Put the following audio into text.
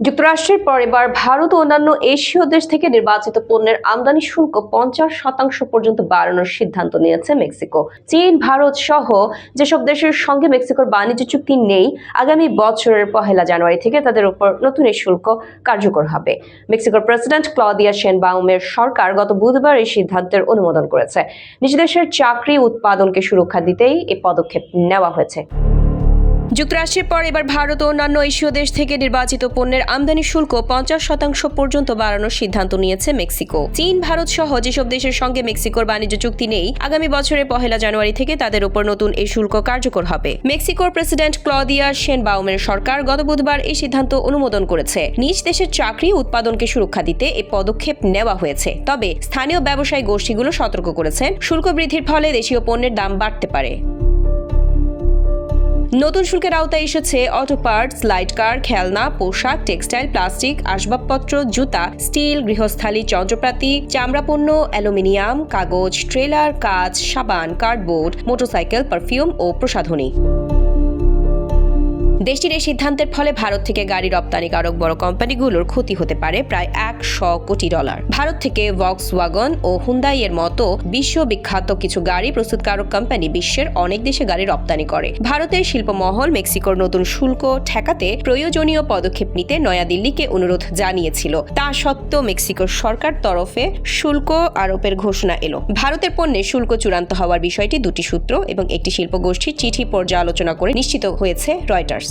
যুক্তরাষ্ট্রের পর এবার ভারত ও অন্যান্য এশীয় দেশ থেকে নির্বাচিত পণ্যের আমদানি শুল্ক 50% পর্যন্ত বাড়ানোর সিদ্ধান্ত নিয়েছে মেক্সিকো। চীন, ভারত সহ যেসব দেশের সঙ্গে মেক্সিকোর বাণিজ্য চুক্তি নেই, আগামী বছরের 1 জানুয়ারি থেকে তাদের উপর নতুন এই শুল্ক কার্যকর হবে। মেক্সিকোর প্রেসিডেন্ট ক্লদিয়া শেনবাউমের সরকার গত বুধবার এই সিদ্ধান্তের অনুমোদন করেছে। নিজ দেশের চাকরি উৎপাদনকে সুরক্ষা দিতেই এই পদক্ষেপ নেওয়া হয়েছে। যুক্তরাষ্ট্রের পর এবার ভারত ও অন্যান্য এশীয় দেশ থেকে নির্বাচিত পণ্যের আমদানি শুল্ক 50% পর্যন্ত বাড়ানোর সিদ্ধান্ত নিয়েছে মেক্সিকো। চীন, ভারত সহ যেসব দেশের সঙ্গে মেক্সিকোর বাণিজ্য চুক্তি নেই, আগামী বছরের 1 জানুয়ারি থেকে তাদের উপর নতুন এই শুল্ক কার্যকর হবে। মেক্সিকোর প্রেসিডেন্ট ক্লদিয়া শেনবাউমের সরকার গত বুধবার এই সিদ্ধান্ত অনুমোদন করেছে। নিজ দেশের চাকরি উৎপাদনকে সুরক্ষা দিতে এই পদক্ষেপ নেওয়া হয়েছে। তবে স্থানীয় ব্যবসায়ী গোষ্ঠীগুলো সতর্ক করেছেন, শুল্ক বৃদ্ধির ফলে দেশীয় পণ্যের দাম বাড়তে পারে। নতুন শুল্কের আওতায় এসেছে অটো পার্টস, লাইট কার, খেলনা, পোশাক, টেক্সটাইল, প্লাস্টিক, আসবাবপত্র, জুতা, স্টিল, গৃহস্থালী যন্ত্রপাতি, চামড়া পণ্য, অ্যালুমিনিয়াম, কাগজ, ট্রেলার, কাঁচ, সাবান, কার্ডবোর্ড, মোটরসাইকেল, পারফিউম ও প্রসাধনী। দেশটির এই সিদ্ধান্তের ফলে ভারত থেকে গাড়ি রপ্তানিকারক বড় কোম্পানিগুলোর ক্ষতি হতে পারে প্রায় $100 কোটি। ভারত থেকে ভক্সওয়াগন ও হুন্দাই এর মতো বিশ্ববিখ্যাত কিছু গাড়ি প্রস্তুতকারক কোম্পানি বিশ্বের অনেক দেশে গাড়ি রপ্তানি করে। ভারতের শিল্পমহল মেক্সিকোর নতুন শুল্ক ঠেকাতে প্রয়োজনীয় পদক্ষেপ নিতে নয়াদিল্লিকে অনুরোধ জানিয়েছিল। তা সত্ত্বেও মেক্সিকোর সরকার তরফে শুল্ক আরোপের ঘোষণা এলো। ভারতের পণ্যে শুল্ক চূড়ান্ত হওয়ার বিষয়টি দুটি সূত্র এবং একটি শিল্পগোষ্ঠীর চিঠি পর্যালোচনা করে নিশ্চিত হয়েছে রয়টার্স।